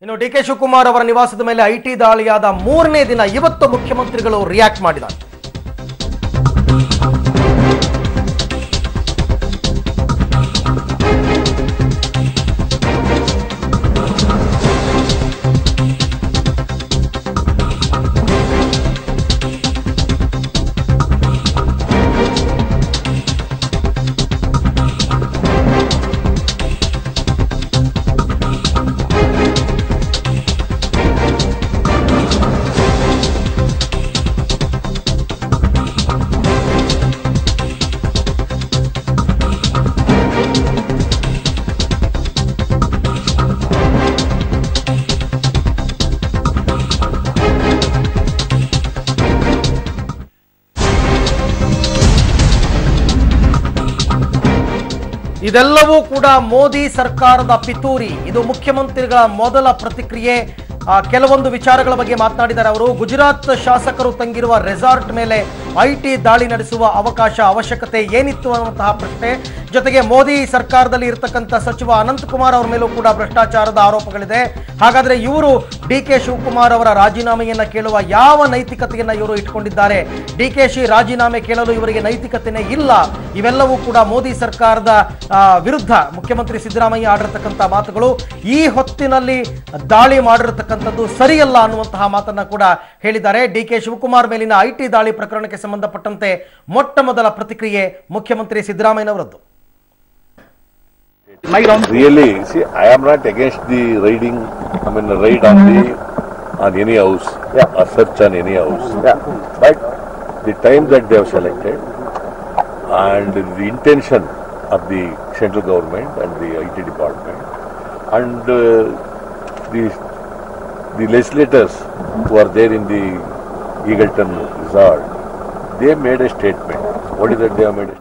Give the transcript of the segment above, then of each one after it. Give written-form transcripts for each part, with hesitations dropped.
ಇನ್ನು ಡಿಕೆ ಶಿವಕುಮಾರ್ ಅವರ ನಿವಾಸದ ಮೇಲೆ ಐಟಿ ದಾಳಿಯಾದ ಮೂರನೇ ದಿನ ಇವತ್ತು ಮುಖ್ಯಮಂತ್ರಿಗಳು ರಿಯಾಕ್ಟ್ ಮಾಡಿದ್ದಾರೆ. ಇದೆಲ್ಲವೂ ಕೂಡ ಮೋದಿ ಸರ್ಕಾರದ ಪಿತೂರಿ. ಇದು ಮುಖ್ಯಮಂತ್ರಿಗಳ ಮೊದಲ ಪ್ರತಿಕ್ರಿಯೆ. ಕೆಲವೊಂದು ವಿಚಾರಗಳ ಬಗ್ಗೆ ಮಾತನಾಡಿದ್ದಾರೆ ಅವರು. ಗುಜರಾತ್ ಶಾಸಕರು ತಂಗಿರುವ ರೆಸಾರ್ಟ್ ಮೇಲೆ ಐಟಿ ದಾಳಿ ನಡೆಸುವ ಅವಶ್ಯಕತೆ ಏನಿತ್ತು ಅನ್ನುವಂತಹ ಪ್ರಶ್ನೆ. ಜೊತೆಗೆ ಮೋದಿ ಸರ್ಕಾರದಲ್ಲಿ ಇರತಕ್ಕಂಥ ಸಚಿವ ಅನಂತಕುಮಾರ್ ಅವರ ಮೇಲೂ ಕೂಡ ಭ್ರಷ್ಟಾಚಾರದ ಆರೋಪಗಳಿದೆ. ಹಾಗಾದ್ರೆ ಇವರು ಡಿಕೆ ಶಿವಕುಮಾರ್ ಅವರ ರಾಜೀನಾಮೆಯನ್ನ ಕೇಳುವ ಯಾವ ನೈತಿಕತೆಯನ್ನ ಇವರು ಇಟ್ಕೊಂಡಿದ್ದಾರೆ? ಡಿಕೆಶಿ ರಾಜೀನಾಮೆ ಕೇಳಲು ಇವರಿಗೆ ನೈತಿಕತೆನೇ ಇಲ್ಲ. ಇವೆಲ್ಲವೂ ಕೂಡ ಮೋದಿ ಸರ್ಕಾರದ ವಿರುದ್ಧ ಮುಖ್ಯಮಂತ್ರಿ ಸಿದ್ದರಾಮಯ್ಯ ಆಡಿರತಕ್ಕಂಥ ಮಾತುಗಳು. ಈ ಹೊತ್ತಿನಲ್ಲಿ ದಾಳಿ ಮಾಡಿರತಕ್ಕಂಥದ್ದು ಸರಿಯಲ್ಲ ಅನ್ನುವಂತಹ ಮಾತನ್ನ ಕೂಡ ಹೇಳಿದ್ದಾರೆ. ಡಿಕೆ ಶಿವಕುಮಾರ್ ಮೇಲಿನ ಐಟಿ ದಾಳಿ ಪ್ರಕರಣಕ್ಕೆ ಸಂಬಂಧಪಟ್ಟಂತೆ ಮೊಟ್ಟ ಮೊದಲ ಪ್ರತಿಕ್ರಿಯೆ ಮುಖ್ಯಮಂತ್ರಿ ಸಿದ್ದರಾಮಯ್ಯನವರದ್ದು. Really, see, I am not against the raid on any house, or search on any house. But the time that they have selected and the intention of the central government and the IT department and the legislators who are there in the Eagleton resort, they made a statement. What is that they have made?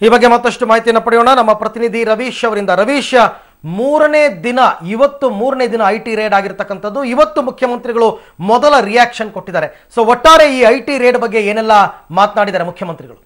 ಈ ಬಗ್ಗೆ ಮತ್ತಷ್ಟು ಮಾಹಿತಿಯನ್ನು ಪಡೆಯೋಣ ನಮ್ಮ ಪ್ರತಿನಿಧಿ ರವೀಶ್ ಅವರಿಂದ. ರವೀಶ್, ಇವತ್ತು ಮೂರನೇ ದಿನ ಐಟಿ ರೇಡ್ ಆಗಿರ್ತಕ್ಕಂಥದ್ದು. ಇವತ್ತು ಮುಖ್ಯಮಂತ್ರಿಗಳು ಮೊದಲ ರಿಯಾಕ್ಷನ್ ಕೊಟ್ಟಿದ್ದಾರೆ. ಸೊ ಒಟ್ಟಾರೆ ಈ ಐಟಿ ರೇಡ್ ಬಗ್ಗೆ ಏನೆಲ್ಲ ಮಾತನಾಡಿದ್ದಾರೆ ಮುಖ್ಯಮಂತ್ರಿಗಳು?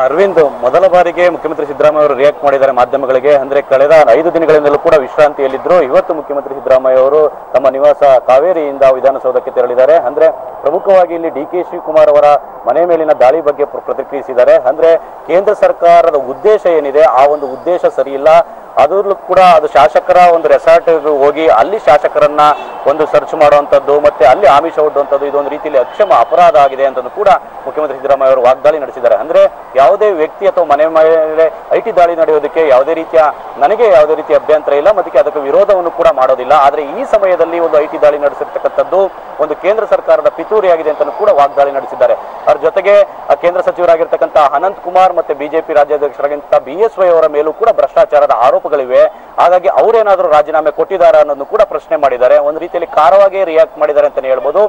ಅರವಿಂದ್, ಮೊದಲ ಬಾರಿಗೆ ಮುಖ್ಯಮಂತ್ರಿ ಸಿದ್ದರಾಮಯ್ಯ ಅವರು ರಿಯಾಕ್ಟ್ ಮಾಡಿದ್ದಾರೆ ಮಾಧ್ಯಮಗಳಿಗೆ. ಅಂದ್ರೆ ಕಳೆದ 5 ದಿನಗಳಿಂದಲೂ ಕೂಡ ವಿಶ್ರಾಂತಿಯಲ್ಲಿದ್ರು. ಇವತ್ತು ಮುಖ್ಯಮಂತ್ರಿ ಸಿದ್ದರಾಮಯ್ಯ ಅವರು ತಮ್ಮ ನಿವಾಸ ಕಾವೇರಿಯಿಂದ ವಿಧಾನಸೌಧಕ್ಕೆ ತೆರಳಿದ್ದಾರೆ. ಅಂದ್ರೆ ಪ್ರಮುಖವಾಗಿ ಇಲ್ಲಿ ಡಿಕೆ ಶಿವಕುಮಾರ್ ಅವರ ಮನೆ ಮೇಲಿನ ದಾಳಿ ಬಗ್ಗೆ ಪ್ರತಿಕ್ರಿಯಿಸಿದ್ದಾರೆ. ಅಂದ್ರೆ ಕೇಂದ್ರ ಸರ್ಕಾರದ ಉದ್ದೇಶ ಏನಿದೆ, ಆ ಒಂದು ಉದ್ದೇಶ ಸರಿಯಿಲ್ಲ. ಅದರಲ್ಲೂ ಕೂಡ ಅದು ಶಾಸಕರ ಒಂದು ರೆಸಾರ್ಟ್ ಹೋಗಿ ಅಲ್ಲಿ ಶಾಸಕರನ್ನ ಒಂದು ಸರ್ಚ್ ಮಾಡುವಂಥದ್ದು ಮತ್ತೆ ಅಲ್ಲಿ ಆಮಿಷ ಒಡ್ಡುವಂಥದ್ದು ಇದೊಂದು ರೀತಿಯಲ್ಲಿ ಅಕ್ಷಮ ಅಪರಾಧ ಆಗಿದೆ ಅಂತ ಕೂಡ ಮುಖ್ಯಮಂತ್ರಿ ಸಿದ್ದರಾಮಯ್ಯ ಅವರು ವಾಗ್ದಾಳಿ ನಡೆಸಿದ್ದಾರೆ. ಅಂದ್ರೆ ಯಾವುದೇ ವ್ಯಕ್ತಿ ಅಥವಾ ಮನೆ ಮೇಲೆ ಐಟಿ ದಾಳಿ ನಡೆಯೋದಕ್ಕೆ ನನಗೆ ಯಾವುದೇ ರೀತಿಯ ಅಭ್ಯಂತರ ಇಲ್ಲ, ಮತ್ತೆ ಅದಕ್ಕೆ ವಿರೋಧವನ್ನು ಕೂಡ ಮಾಡೋದಿಲ್ಲ. ಆದ್ರೆ ಈ ಸಮಯದಲ್ಲಿ ಒಂದು ಐಟಿ ದಾಳಿ ನಡೆಸಿರ್ತಕ್ಕಂಥದ್ದು ಒಂದು ಕೇಂದ್ರ ಸರ್ಕಾರದ ಪಿತೂರಿ ಆಗಿದೆ ಅಂತ ಕೂಡ ವಾಗ್ದಾಳಿ ನಡೆಸಿದ್ದಾರೆ. ಅವ್ರ ಜೊತೆಗೆ ಕೇಂದ್ರ ಸಚಿವರಾಗಿರ್ತಕ್ಕಂಥ ಅನಂತ್ ಕುಮಾರ್ ಮತ್ತೆ ಬಿಜೆಪಿ ರಾಜ್ಯಾಧ್ಯಕ್ಷರಾಗಿದ್ದಂಥ BSY ಅವರ ಮೇಲೂ ಕೂಡ ಭ್ರಷ್ಟಾಚಾರದ ಆರೋಪಗಳಿವೆ. ಹಾಗಾಗಿ ಅವರೇನಾದರೂ ರಾಜೀನಾಮೆ ಕೊಟ್ಟಿದ್ದಾರೆ ಅನ್ನೋದನ್ನು ಕೂಡ ಪ್ರಶ್ನೆ ಮಾಡಿದ್ದಾರೆ. ಒಂದು ರೀತಿಯಲ್ಲಿ ಖಾರವಾಗಿ ರಿಯಾಕ್ಟ್ ಮಾಡಿದ್ದಾರೆ ಅಂತಾನೆ ಹೇಳ್ಬೋದು.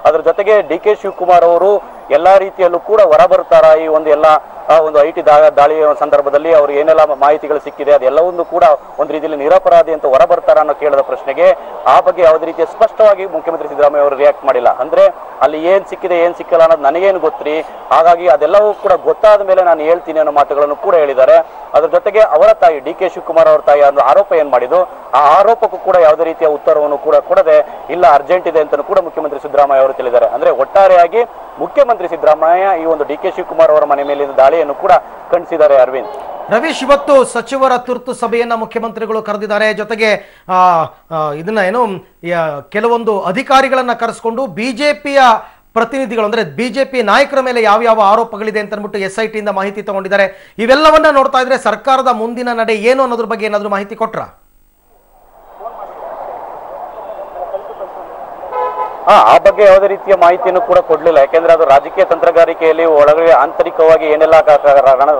ಅದ್ರ ಜೊತೆಗೆ ಡಿಕೆ ಶಿವಕುಮಾರ್ ಅವರು ಎಲ್ಲಾ ರೀತಿಯಲ್ಲೂ ಕೂಡ ಹೊರಬರುತ್ತಾರಾ ಈ ಒಂದು ಐಟಿ ದಾಳಿಯ ಸಂದರ್ಭದಲ್ಲಿ ಅವರು ಏನೆಲ್ಲ ಮಾಹಿತಿಗಳು ಸಿಕ್ಕಿದೆ ಅದೆಲ್ಲವನ್ನೂ ಕೂಡ ಒಂದು ರೀತಿಯಲ್ಲಿ ನಿರಪರಾಧಿ ಅಂತ ಹೊರಬರ್ತಾರ ಅನ್ನೋ ಕೇಳಿದ ಪ್ರಶ್ನೆಗೆ ಆ ಬಗ್ಗೆ ಯಾವುದೇ ರೀತಿಯ ಸ್ಪಷ್ಟವಾಗಿ ಮುಖ್ಯಮಂತ್ರಿ ಸಿದ್ದರಾಮಯ್ಯ ಅವರು ರಿಯಾಕ್ಟ್ ಮಾಡಿಲ್ಲ. ಅಂದ್ರೆ ಅಲ್ಲಿ ಏನ್ ಸಿಕ್ಕಿದೆ ಏನ್ ಸಿಕ್ಕಿಲ್ಲ ಅನ್ನೋದು ನನಗೇನು ಗೊತ್ತ್ರಿ, ಹಾಗಾಗಿ ಅದೆಲ್ಲವೂ ಕೂಡ ಗೊತ್ತಾದ ಮೇಲೆ ನಾನು ಹೇಳ್ತೀನಿ ಅನ್ನೋ ಮಾತುಗಳನ್ನು ಕೂಡ ಹೇಳಿದ್ದಾರೆ. ಅದ್ರ ಜೊತೆಗೆ ಅವರ ತಾಯಿ ಡಿಕೆ ಶಿವಕುಮಾರ್ ಅವರ ತಾಯಿ ಅನ್ನೋ ಆರೋಪ ಏನ್ ಮಾಡಿದ್ದು ಆ ಆರೋಪಕ್ಕೂ ಕೂಡ ಯಾವುದೇ ರೀತಿಯ ಉತ್ತರವನ್ನು ಕೂಡ ಕೊಡದೆ ಇಲ್ಲ ಅರ್ಜೆಂಟ್ ಇದೆ ಅಂತ ಕೂಡ ಮುಖ್ಯಮಂತ್ರಿ ಸಿದ್ದರಾಮಯ್ಯ ಅವರು ತಿಳಿದ್ದಾರೆ. ಅಂದ್ರೆ ಒಟ್ಟಾರೆಯಾಗಿ ಮುಖ್ಯಮಂತ್ರಿ ಸಿದ್ದರಾಮಯ್ಯ ಈ ಒಂದು ಡಿಕೆ ಶಿವಕುಮಾರ್ ಅವರ ಮನೆ ಮೇಲಿನ ದಾಳಿಯನ್ನು ಕೂಡ ಖಂಡಿಸಿದ್ದಾರೆ. ಅರವಿಂದ್, ರವೀಶ್, ಇವತ್ತು ಸಚಿವರ ತುರ್ತು ಸಭೆಯನ್ನ ಮುಖ್ಯಮಂತ್ರಿಗಳು ಕರೆದಿದ್ದಾರೆ. ಜೊತೆಗೆ ಕೆಲವೊಂದು ಅಧಿಕಾರಿಗಳನ್ನ ಕರೆಸಿಕೊಂಡು ಬಿಜೆಪಿಯ ಪ್ರತಿನಿಧಿಗಳು ಅಂದ್ರೆ ಬಿಜೆಪಿ ನಾಯಕರ ಮೇಲೆ ಯಾವ ಆರೋಪಗಳಿದೆ ಅಂತ ಅಂದ್ಬಿಟ್ಟು SIT ಇಂದ ಮಾಹಿತಿ ತಗೊಂಡಿದ್ದಾರೆ. ಇವೆಲ್ಲವನ್ನ ನೋಡ್ತಾ ಇದ್ರೆ ಸರ್ಕಾರದ ಮುಂದಿನ ನಡೆ ಏನು ಅನ್ನೋದ್ರ ಬಗ್ಗೆ ಏನಾದ್ರು ಮಾಹಿತಿ ಕೊಟ್ರ? ಆ ಬಗ್ಗೆ ಯಾವುದೇ ರೀತಿಯ ಮಾಹಿತಿಯನ್ನು ಕೂಡ ಕೊಡ್ಲಿಲ್ಲ. ಯಾಕೆಂದ್ರೆ ಅದು ರಾಜಕೀಯ ತಂತ್ರಗಾರಿಕೆಯಲ್ಲಿ ಒಳಗಡೆ ಆಂತರಿಕವಾಗಿ ಏನೆಲ್ಲ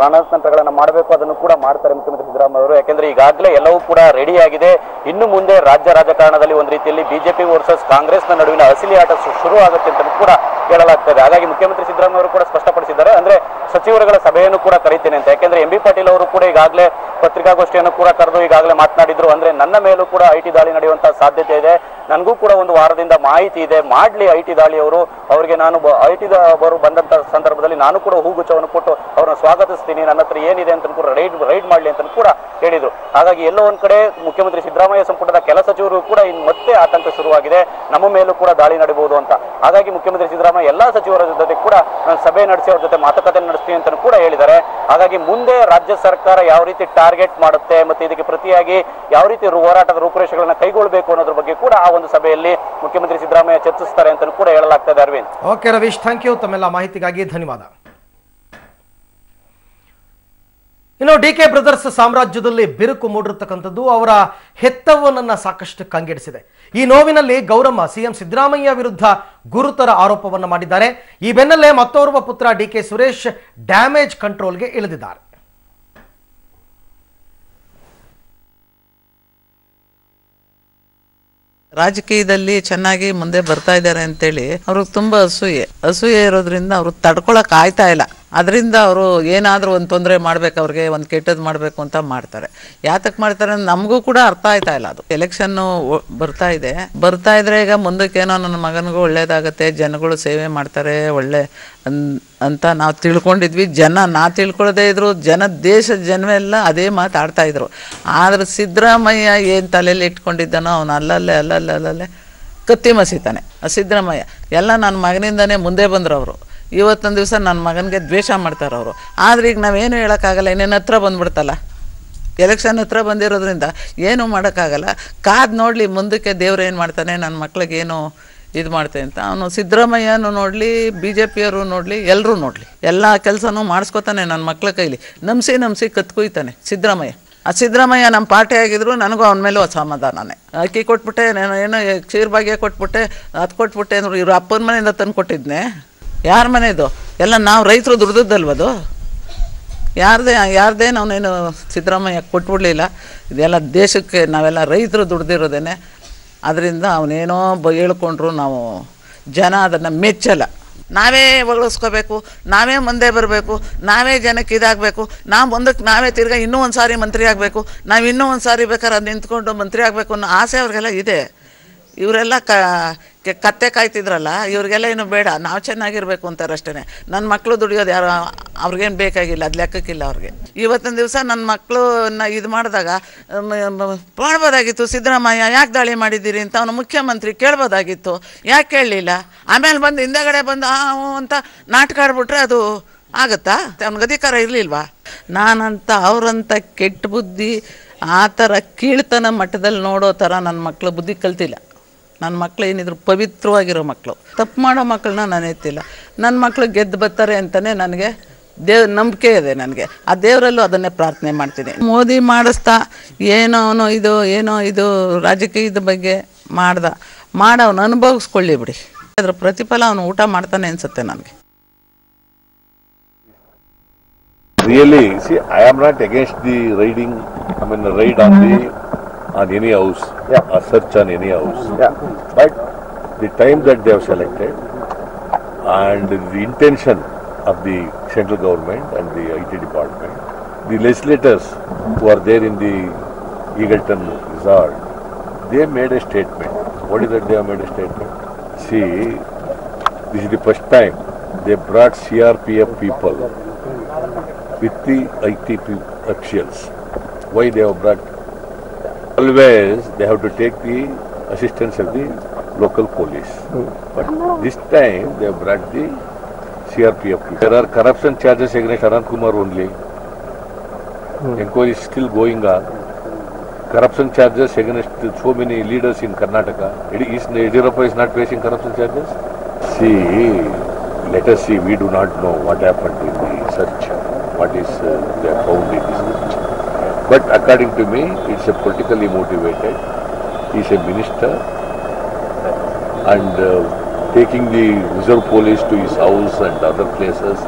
ರಣತಂತ್ರಗಳನ್ನ ಮಾಡಬೇಕು ಅದನ್ನು ಕೂಡ ಮಾಡ್ತಾರೆ ಮುಖ್ಯಮಂತ್ರಿ ಸಿದ್ದರಾಮಯ್ಯ ಅವರು. ಯಾಕೆಂದ್ರೆ ಈಗಾಗಲೇ ಎಲ್ಲವೂ ಕೂಡ ರೆಡಿ ಆಗಿದೆ. ಇನ್ನು ಮುಂದೆ ರಾಜ್ಯ ರಾಜಕಾರಣದಲ್ಲಿ ಒಂದು ರೀತಿಯಲ್ಲಿ ಬಿಜೆಪಿ ವರ್ಸಸ್ ಕಾಂಗ್ರೆಸ್ನ ನಡುವಿನ ಅಸಲಿ ಆಟ ಶುರು ಆಗುತ್ತೆ ಅಂತ ಕೂಡ ಹೇಳಲಾಗ್ತದೆ. ಹಾಗಾಗಿ ಮುಖ್ಯಮಂತ್ರಿ ಸಿದ್ದರಾಮಯ್ಯ ಅವರು ಕೂಡ ಸ್ಪಷ್ಟಪಡಿಸಿದ್ದಾರೆ. ಅಂದ್ರೆ ಸಚಿವರುಗಳ ಸಭೆಯನ್ನು ಕೂಡ ಕರೀತೇನೆ ಅಂತ. ಯಾಕೆಂದ್ರೆ MB ಪಾಟೀಲ್ ಅವರು ಕೂಡ ಈಗಾಗಲೇ ಪತ್ರಿಕಾಗೋಷ್ಠಿಯನ್ನು ಕೂಡ ಕರೆದು ಈಗಾಗಲೇ ಮಾತನಾಡಿದ್ರು. ಅಂದ್ರೆ ನನ್ನ ಮೇಲೂ ಕೂಡ ಐಟಿ ದಾಳಿ ನಡೆಯುವಂತಹ ಸಾಧ್ಯತೆ ಇದೆ, ನನಗೂ ಕೂಡ ಒಂದು ವಾರದಿಂದ ಮಾಹಿತಿ ಇದೆ, ಇದೆ, ಮಾಡ್ಲಿ ಐಟಿ ದಾಳಿಯವರು. ಅವರಿಗೆ ನಾನು ಐಟಿ ಅವರು ಬಂದಂತ ಸಂದರ್ಭದಲ್ಲಿ ನಾನು ಕೂಡ ಹೂಗುಚ್ಛವನ್ನು ಕೊಟ್ಟು ಅವ್ರನ್ನ ಸ್ವಾಗತಿಸ್ತೀನಿ, ನನ್ನ ಹತ್ರ ಏನಿದೆ ಅಂತ ಕೂಡ ರೈಡ್ ಮಾಡ್ಲಿ ಅಂತ ಕೂಡ ಹೇಳಿದ್ರು. ಹಾಗಾಗಿ ಎಲ್ಲೋ ಒಂದ್ ಕಡೆ ಮುಖ್ಯಮಂತ್ರಿ ಸಿದ್ದರಾಮಯ್ಯ ಸಂಪುಟದ ಕೆಲ ಸಚಿವರು ಕೂಡ ಇನ್ನು ಮತ್ತೆ ಆತಂಕ ಶುರುವಾಗಿದೆ, ನಮ್ಮ ಮೇಲೂ ಕೂಡ ದಾಳಿ ನಡೀಬಹುದು ಅಂತ. ಹಾಗಾಗಿ ಮುಖ್ಯಮಂತ್ರಿ ಸಿದ್ದರಾಮಯ್ಯ ಎಲ್ಲಾ ಸಚಿವರ ಜೊತೆ ಕೂಡ ನಾನು ಸಭೆ ನಡೆಸಿ ಅವ್ರ ಜೊತೆ ಮಾತುಕತೆ ನಡೆಸ್ತೀನಿ ಅಂತ ಕೂಡ ಹೇಳಿದ್ದಾರೆ. ಹಾಗಾಗಿ ಮುಂದೆ ರಾಜ್ಯ ಸರ್ಕಾರ ಯಾವ ರೀತಿ ಟಾರ್ಗೆಟ್ ಮಾಡುತ್ತೆ ಮತ್ತೆ ಇದಕ್ಕೆ ಪ್ರತಿಯಾಗಿ ಯಾವ ರೀತಿ ಹೋರಾಟದ ರೂಪುರೇಷೆಗಳನ್ನ ಕೈಗೊಳ್ಳಬೇಕು ಅನ್ನೋದ್ರ ಬಗ್ಗೆ ಕೂಡ ಆ ಒಂದು ಸಭೆಯಲ್ಲಿ ಮುಖ್ಯಮಂತ್ರಿ ಸಿದ್ದರಾಮಯ್ಯ ಚರ್ಚಿಸ್ತಾರೆ ಅಂತ ಕೂಡ ಹೇಳಲಾಗ್ತದೆ. Arvind. Okay Ravish, thank you, ತಮ್ಮೆಲ್ಲ ಮಾಹಿತಿಗಾಗಿ ಧನ್ಯವಾದ. ಇನ್ನು ಡಿಕೆ ಬ್ರದರ್ಸ್ ಸಾಮ್ರಾಜ್ಯದಲ್ಲಿ ಬಿರುಕು ಮೂಡಿರತಕ್ಕಂಥದ್ದು ಅವರ ಹೆತ್ತವನನ್ನ ಸಾಕಷ್ಟು ಕಂಗೆಡಿಸಿದೆ. ಈ ನೋವಿನಲ್ಲಿ ಗೌರಮ್ಮ ಸಿಎಂ ಸಿದ್ದರಾಮಯ್ಯ ವಿರುದ್ಧ ಗುರುತರ ಆರೋಪವನ್ನು ಮಾಡಿದ್ದಾರೆ. ಈ ಬೆನ್ನಲ್ಲೇ ಮತ್ತೋರ್ವ ಪುತ್ರ ಡಿಕೆ ಸುರೇಶ್ ಡ್ಯಾಮೇಜ್ ಕಂಟ್ರೋಲ್ಗೆ ಇಳಿದಿದ್ದಾರೆ. ರಾಜಕೀಯದಲ್ಲಿ ಚೆನ್ನಾಗಿ ಮುಂದೆ ಬರ್ತಾ ಇದ್ದಾರೆ ಅಂತೇಳಿ ಅವ್ರಿಗೆ ತುಂಬಾ ಅಸೂಯೆ ಇರೋದ್ರಿಂದ ಅವ್ರು ತಡ್ಕೊಳಕ್ ಆಯ್ತಾ ಇಲ್ಲ. ಅದರಿಂದ ಅವರು ಏನಾದರೂ ಒಂದು ತೊಂದರೆ ಮಾಡ್ಬೇಕು, ಅವ್ರಿಗೆ ಒಂದು ಕೆಟ್ಟದ್ದು ಮಾಡಬೇಕು ಅಂತ ಮಾಡ್ತಾರೆ. ಯಾತಕ್ಕೆ ಮಾಡ್ತಾರೆ ನಮಗೂ ಕೂಡ ಅರ್ಥ ಆಯ್ತಾ ಇಲ್ಲ. ಅದು ಎಲೆಕ್ಷನ್ನು ಬರ್ತಾ ಇದ್ರೆ ಈಗ ಮುಂದಕ್ಕೇನೋ ನನ್ನ ಮಗನಿಗೂ ಒಳ್ಳೇದಾಗತ್ತೆ, ಜನಗಳು ಸೇವೆ ಮಾಡ್ತಾರೆ ಒಳ್ಳೆ ಅಂತ ನಾವು ತಿಳ್ಕೊಂಡಿದ್ವಿ. ನಾ ತಿಳ್ಕೊಳ್ಳೋದೇ ಇದ್ರು, ದೇಶದ ಜನವೆಲ್ಲ ಅದೇ ಮಾತಾಡ್ತಾ ಇದ್ರು. ಆದ್ರೆ ಸಿದ್ದರಾಮಯ್ಯ ಏನು ತಲೆಯಲ್ಲಿ ಇಟ್ಕೊಂಡಿದ್ದಾನೋ ಅವನು ಅಲ್ಲಲ್ಲೇ ಕತ್ತಿ ಮಸೀತಾನೆ. ಸಿದ್ದರಾಮಯ್ಯ ಎಲ್ಲ ನನ್ನ ಮಗನಿಂದನೇ ಮುಂದೆ ಬಂದ್ರು ಅವರು. ಇವತ್ತೊಂದು ದಿವಸ ನನ್ನ ಮಗನಿಗೆ ದ್ವೇಷ ಮಾಡ್ತಾರೆ ಅವರು. ಆದರೆ ಈಗ ನಾವೇನು ಹೇಳೋಕ್ಕಾಗಲ್ಲ, ಇನ್ನೇನು ಹತ್ರ ಬಂದ್ಬಿಡ್ತಲ್ಲ, ಎಲೆಕ್ಷನ್ ಹತ್ರ ಬಂದಿರೋದ್ರಿಂದ ಏನೂ ಮಾಡೋಕ್ಕಾಗಲ್ಲ. ಕಾದು ನೋಡಲಿ ಮುಂದಕ್ಕೆ ದೇವ್ರು ಏನು ಮಾಡ್ತಾನೆ, ನನ್ನ ಮಕ್ಳಿಗೇನು ಇದು ಮಾಡ್ತೆ ಅಂತ. ಅವನು ಸಿದ್ದರಾಮಯ್ಯನೂ ನೋಡಲಿ, BJPಯವರು ನೋಡಲಿ, ಎಲ್ಲರೂ ನೋಡಲಿ, ಎಲ್ಲ ಕೆಲಸನೂ ಮಾಡಿಸ್ಕೊತಾನೆ ನನ್ನ ಮಕ್ಳ ಕೈಲಿ. ನಂಬಿಸಿ ಕತ್ಕೊಯ್ತಾನೆ ಸಿದ್ದರಾಮಯ್ಯ. ಆ ಸಿದ್ದರಾಮಯ್ಯ ನಮ್ಮ ಪಾರ್ಟಿ ಆಗಿದ್ರು ನನಗೂ ಅವನ ಮೇಲೆ ಅಸಮಾಧಾನನೇ. ಅಕ್ಕಿ ಕೊಟ್ಬಿಟ್ಟೆ, ಏನೋ ಕ್ಷೀರ್ ಭಾಗ್ಯ ಕೊಟ್ಬಿಟ್ಟೆ, ಅದು ಕೊಟ್ಬಿಟ್ಟೆ ಅಂದ್ರೆ ಇವ್ರು ಅಪ್ಪನ ಮನೆಯಿಂದ ತಂದು ಕೊಟ್ಟಿದ್ನೆ. ಯಾರ ಮನೆದು? ಎಲ್ಲ ನಾವು ರೈತರು ದುಡ್ದಲ್ವದು, ಯಾರದೇ ನಾವೇನು ಸಿದ್ದರಾಮಯ್ಯ ಕೊಟ್ಬಿಡ್ಲಿಲ್ಲ. ಇದೆಲ್ಲ ದೇಶಕ್ಕೆ ನಾವೆಲ್ಲ ರೈತರು ದುಡ್ದಿರೋದೇನೆ. ಅದರಿಂದ ಅವನೇನೋ ಹೇಳ್ಕೊಂಡ್ರು ನಾವು ಜನ ಅದನ್ನು ಮೆಚ್ಚಲ್ಲ. ನಾವೇ ಒಗಳಿಸ್ಕೋಬೇಕು, ನಾವೇ ಮುಂದೆ ಬರಬೇಕು, ನಾವೇ ಜನಕ್ಕೆ ಇದಾಗಬೇಕು, ಮುಂದಕ್ಕೆ ನಾವೇ ತಿರ್ಗಾ ಇನ್ನೂ ಒಂದು ಸಾರಿ ಮಂತ್ರಿ ಆಗಬೇಕು, ನಾವು ಇನ್ನೂ ಒಂದು ಸಾರಿ ಬೇಕಾದ್ರೆ ಅದು ನಿಂತ್ಕೊಂಡು ಮಂತ್ರಿ ಆಗಬೇಕು ಅನ್ನೋ ಆಸೆ ಅವ್ರಿಗೆಲ್ಲ ಇದೆ. ಇವರೆಲ್ಲ ಕತ್ತೆ ಕಾಯ್ತಿದ್ರಲ್ಲ, ಇವ್ರಿಗೆಲ್ಲ ಏನು ಬೇಡ, ನಾವು ಚೆನ್ನಾಗಿರ್ಬೇಕು ಅಂತಾರೆ ಅಷ್ಟೇ. ನನ್ನ ಮಕ್ಕಳು ದುಡಿಯೋದು ಯಾರು ಅವ್ರಿಗೇನು ಬೇಕಾಗಿಲ್ಲ, ಅದು ಲೆಕ್ಕಕ್ಕಿಲ್ಲ ಅವ್ರಿಗೆ. ಇವತ್ತಿನ ದಿವಸ ನನ್ನ ಮಕ್ಕಳನ್ನ ಇದು ಮಾಡಿದಾಗ ಮಾಡ್ಬೋದಾಗಿತ್ತು, ಸಿದ್ದರಾಮಯ್ಯ ಯಾಕೆ ದಾಳಿ ಮಾಡಿದ್ದೀರಿ ಅಂತ ಅವನು ಮುಖ್ಯಮಂತ್ರಿ ಕೇಳ್ಬೋದಾಗಿತ್ತು, ಯಾಕೆ ಕೇಳಲಿಲ್ಲ? ಆಮೇಲೆ ಬಂದು ಹಿಂದಗಡೆ ಬಂದು ಅಂತ ನಾಟಕ ಆಡ್ಬಿಟ್ರೆ ಅದು ಆಗುತ್ತಾ? ಅವ್ನಿಗೆ ಅಧಿಕಾರ ಇರಲಿಲ್ವಾ? ನಾನಂತ ಅವರಂತ ಕೆಟ್ಟ ಬುದ್ಧಿ ಆ ಥರ ಕೀಳ್ತನ ಮಟ್ಟದಲ್ಲಿ ನೋಡೋ ಥರ ನನ್ನ ಮಕ್ಕಳು ಬುದ್ಧಿ ಕಲ್ತಿಲ್ಲ. ನನ್ನ ಮಕ್ಳು ಏನಿದ್ರು ಪವಿತ್ರವಾಗಿರೋ ಮಕ್ಕಳು, ತಪ್ಪು ಮಾಡೋ ಮಕ್ಕಳನ್ನ ನಾನು ಎತ್ತಿಲ್ಲ. ನನ್ನ ಮಕ್ಕಳು ಗೆದ್ದು ಬರ್ತಾರೆ ಅಂತಲೇ ನನಗೆ ನಂಬಿಕೆ ಇದೆ. ನನಗೆ ಆ ದೇವರಲ್ಲೂ ಅದನ್ನೇ ಪ್ರಾರ್ಥನೆ ಮಾಡ್ತೀನಿ. ಮೋದಿ ಮಾಡಿಸ್ತಾ ಏನೋ ಇದು ರಾಜಕೀಯದ ಬಗ್ಗೆ ಮಾಡವನು ಅನುಭವಿಸ್ಕೊಳ್ಳಿ ಬಿಡಿ, ಅದ್ರ ಪ್ರತಿಫಲ ಅವನು ಊಟ ಮಾಡ್ತಾನೆ ಅನ್ಸುತ್ತೆ ನನಗೆ. Really, see, I am not against the raiding, raid on any house, a search on any house. But the time that they have selected and the intention of the central government and the IT department, the legislators who are there in the Eagleton Resort, they made a statement. What is that they have made a statement? See, this is the first time they brought CRPF people with the IT officials. Why they have brought? Always they have to take the assistance of the local police. But this time they have brought the CRPF people. There are corruption charges against Anand Kumar only. Inquiry is still going on. Corruption charges against so many leaders in Karnataka. Yediyurappa is not facing corruption charges. See, let us see. We do not know what happened in the search. What is they are found in this search. But according to me, it's a politically motivated. He's a minister and taking the reserve police to his house and other places